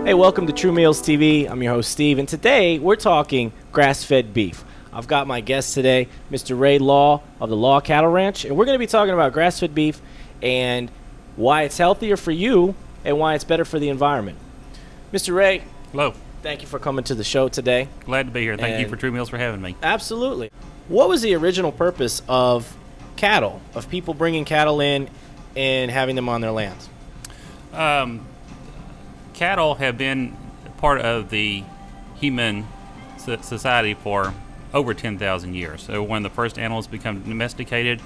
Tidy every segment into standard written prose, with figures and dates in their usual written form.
Hey, welcome to TruMeals TV. I'm your host, Steve, and today we're talking grass-fed beef. I've got my guest today, Mr. Ray Law of the Law Cattle Ranch, and we're going to be talking about grass-fed beef and why it's healthier for you and why it's better for the environment. Mr. Ray. Hello. Thank you for coming to the show today. Glad to be here. Thank you for TruMeals for having me. Absolutely. What was the original purpose of cattle, of people bringing cattle in and having them on their lands? Cattle have been part of the human society for over 10,000 years. So when the first animals become domesticated,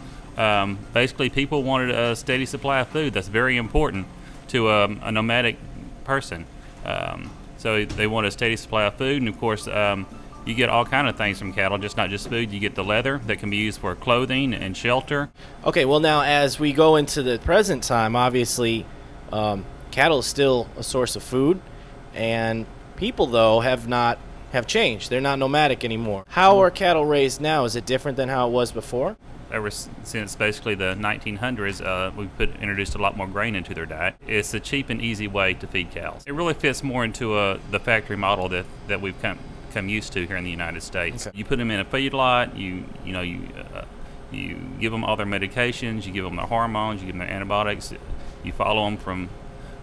basically people wanted a steady supply of food. That's very important to a nomadic person. So they want a steady supply of food, and of course you get all kind of things from cattle, not just food. You get the leather that can be used for clothing and shelter. Okay, well now as we go into the present time, obviously cattle is still a source of food, and people though have changed. They're not nomadic anymore. How are cattle raised now? Is it different than how it was before? Ever since basically the 1900s, we've introduced a lot more grain into their diet. It's a cheap and easy way to feed cows. It really fits more into the factory model that we've come used to here in the United States. Okay. You put them in a feedlot. You give them all their medications. You give them their hormones. You give them their antibiotics. You follow them from.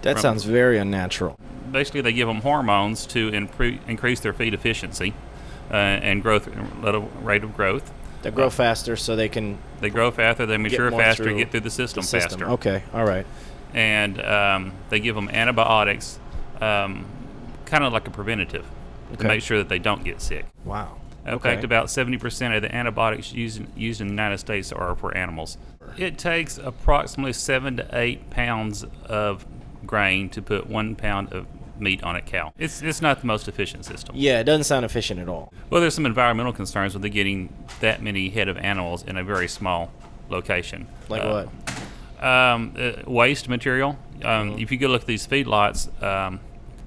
That sounds very unnatural. Basically, they give them hormones to increase their feed efficiency and rate of growth. They grow faster, so they can. They grow faster. They mature faster. Get through the system faster. Okay, all right. And they give them antibiotics, kind of like a preventative, to make sure that they don't get sick. Wow. In fact, about 70% of the antibiotics used in the United States are for animals. It takes approximately 7 to 8 pounds of grain to put 1 pound of meat on a cow. It's not the most efficient system. Yeah, it doesn't sound efficient at all. Well, there's some environmental concerns with getting that many head of animals in a very small location. Like what? Waste material. If you go look at these feedlots,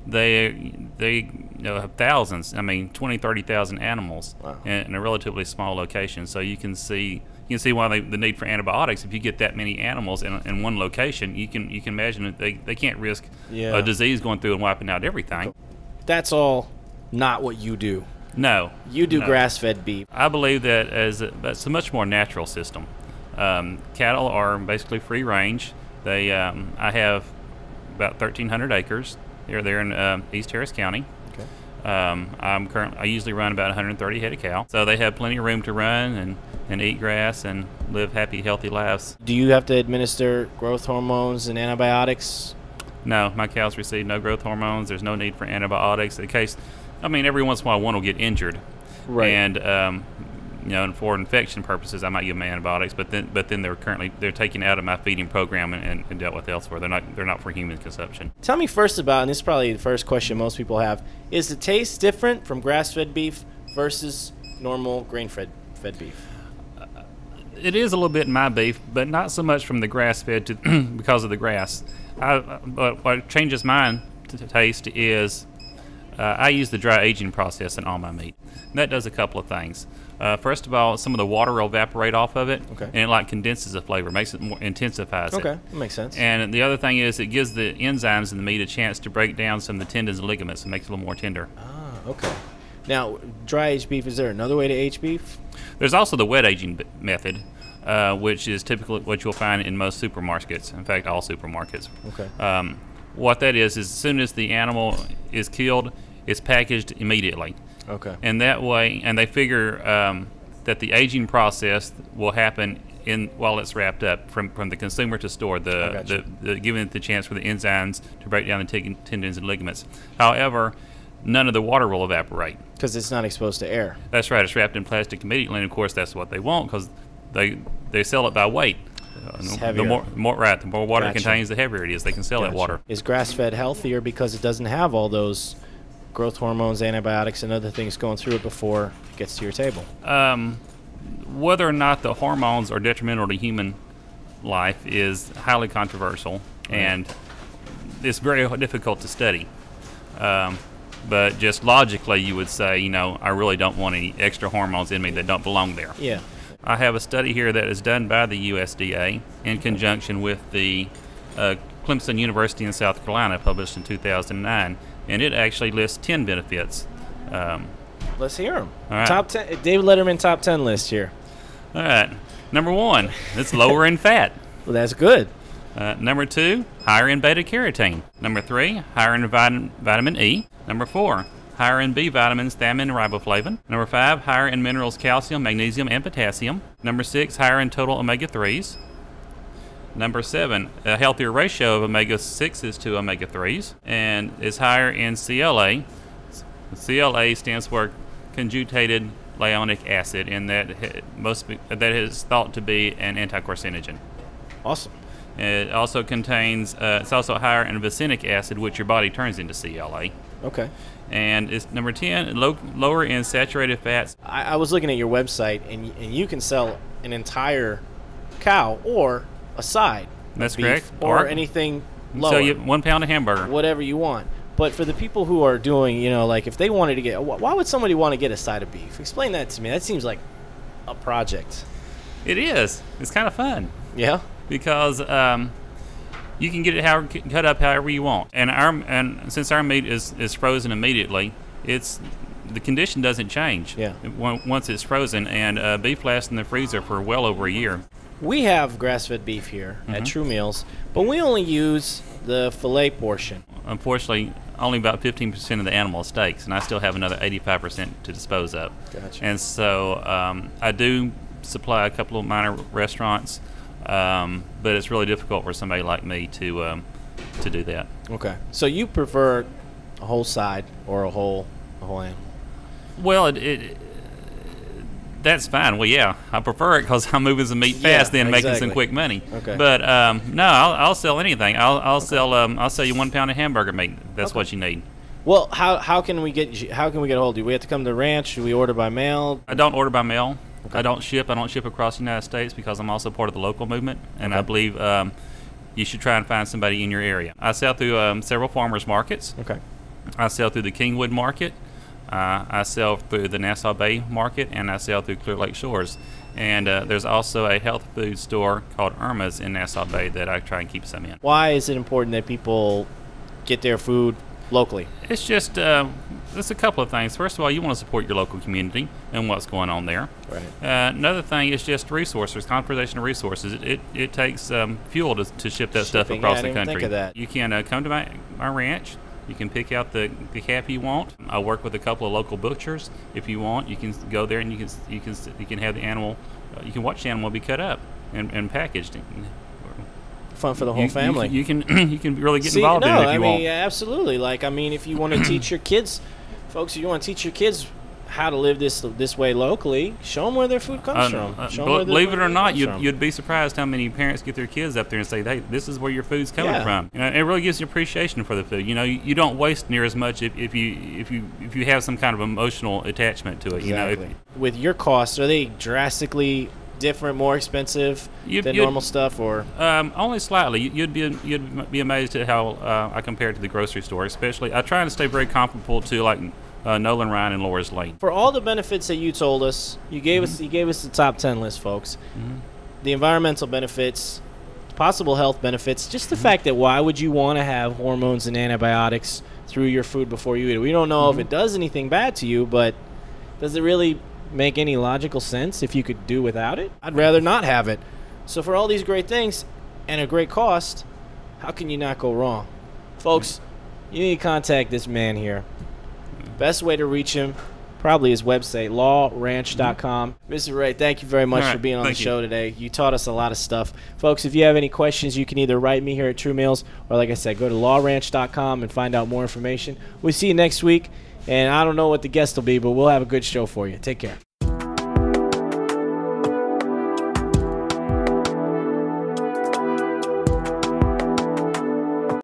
they have thousands, 20, 30,000 animals. Wow. in a relatively small location. So you can see why the need for antibiotics. If you get that many animals in one location, you can imagine that they can't risk a disease going through and wiping out everything. That's all not what you do. No. You do grass-fed beef. I believe that it's a much more natural system. Cattle are basically free range. I have about 1,300 acres. They're in East Harris County. Okay. I usually run about 130 head of cow, so they have plenty of room to run and eat grass and live happy, healthy lives. Do you have to administer growth hormones and antibiotics? No, my cows receive no growth hormones. There's no need for antibiotics. Every once in a while one will get injured, right? And and for infection purposes, I might give them antibiotics, but then they're taken out of my feeding program and dealt with elsewhere. They're not for human consumption. Tell me first about, and this is probably the first question most people have, is the taste different from grass-fed beef versus normal grain-fed beef? It is a little bit in my beef, but not so much from the grass-fed because of the grass. But what changes mine to taste is I use the dry aging process in all my meat. And that does a couple of things. First of all, some of the water will evaporate off of it, and it condenses the flavor, makes it more, intensifies it. Okay, that makes sense. And the other thing is it gives the enzymes in the meat a chance to break down some of the tendons and ligaments and makes it a little more tender. Ah, okay. Now, dry aged beef, is there another way to age beef? There's also the wet aging method, which is typically what you'll find in most supermarkets. In fact, all supermarkets. Okay. What that is as soon as the animal is killed, it's packaged immediately. Okay. And that way, and they figure that the aging process will happen while it's wrapped up, from the consumer to store, giving it the chance for the enzymes to break down the tendons and ligaments. However, none of the water will evaporate because it's not exposed to air. That's right. It's wrapped in plastic immediately, and of course that's what they want because they sell it by weight. The more water it contains, the heavier it is. They can sell that water. Is grass-fed healthier because it doesn't have all those growth hormones, antibiotics, and other things going through it before it gets to your table? Whether or not the hormones are detrimental to human life is highly controversial, and it's very difficult to study. But just logically, you would say, I really don't want any extra hormones in me that don't belong there. Yeah. I have a study here that is done by the USDA in conjunction with the Clemson University in South Carolina, published in 2009. and it actually lists 10 benefits. Let's hear them. All right. Top 10, David Letterman top 10 list here. All right. Number 1, it's lower in fat. Well, that's good. Number 2, higher in beta carotene. Number 3, higher in vitamin E. Number 4, higher in B vitamins, thiamine, and riboflavin. Number 5, higher in minerals calcium, magnesium, and potassium. Number 6, higher in total omega-3s. Number 7, a healthier ratio of omega-6s to omega-3s, and is higher in CLA. CLA stands for conjugated linoleic acid, and that is thought to be an anticarcinogen. Awesome. It also contains, it's also higher in vicinic acid, which your body turns into CLA. Okay. And it's number 10, lower in saturated fats. I was looking at your website, and you can sell an entire cow or a side. That's beef, correct. Or anything lower. So you 1 pound of hamburger. Whatever you want. But for the people who are doing, like if they wanted to get, why would somebody want to get a side of beef? Explain that to me. That seems like a project. It is. It's kind of fun. Yeah. Because you can get it cut up however you want, and since our meat is frozen immediately, the condition doesn't change. Yeah. Once it's frozen, and beef lasts in the freezer for well over a year. We have grass-fed beef here at TruMeals, but we only use the fillet portion. Unfortunately, only about 15% of the animal is steaks, and I still have another 85% to dispose of. Gotcha. And so I do supply a couple of minor restaurants, but it's really difficult for somebody like me to do that. Okay. So you prefer a whole side or a whole animal? Well, that's fine. Well, yeah, I prefer it because I'm moving some meat fast, then making some quick money. Okay. But no, I'll sell anything. I'll sell you 1 pound of hamburger meat. That's what you need. Well, how can we get a hold of you? We have to come to the ranch. Do we order by mail? I don't order by mail. Okay. I don't ship across the United States because I'm also part of the local movement, and I believe you should try and find somebody in your area. I sell through several farmers markets. Okay. I sell through the Kingwood Market. I sell through the Nassau Bay Market, and I sell through Clear Lake Shores. And there's also a health food store called Irma's in Nassau Bay that I try and keep some in. Why is it important that people get their food locally? It's just there's a couple of things. First of all, you want to support your local community and what's going on there. Right. Another thing is just resources, conservation of resources. It takes fuel to ship that stuff across the country. Think of that. You can come to my ranch. You can pick out the calf you want. I work with a couple of local butchers. If you want, you can go there and you can have the animal. You can watch the animal be cut up and packaged. Fun for the whole family. You can really get involved in it if you want. Absolutely. If you want to teach your kids, folks, if you want to teach your kids how to live this way locally, show them where their food comes from. Believe it or not, you'd be surprised how many parents get their kids up there and say, "Hey, this is where your food's coming from." It really gives you appreciation for the food. You don't waste near as much if you have some kind of emotional attachment to it. Exactly. With your costs, are they drastically different, more expensive than normal stuff, or only slightly? You'd be amazed at how I compare it to the grocery store. Especially, I try to stay very comparable to like Nolan Ryan and Laura's Lane. For all the benefits that you told us, you gave us the top 10 list, folks. The environmental benefits, possible health benefits, just the fact that why would you want to have hormones and antibiotics through your food before you eat it? We don't know if it does anything bad to you, but does it really make any logical sense if you could do without it? I'd rather not have it. So for all these great things and a great cost, how can you not go wrong? Folks, you need to contact this man here. Best way to reach him, probably his website, lawranch.com. Mr. Ray, thank you very much for being on the show today. You taught us a lot of stuff. Folks, if you have any questions, you can either write me here at TruMeals, or like I said, go to lawranch.com and find out more information. We'll see you next week, and I don't know what the guest will be, but we'll have a good show for you. Take care.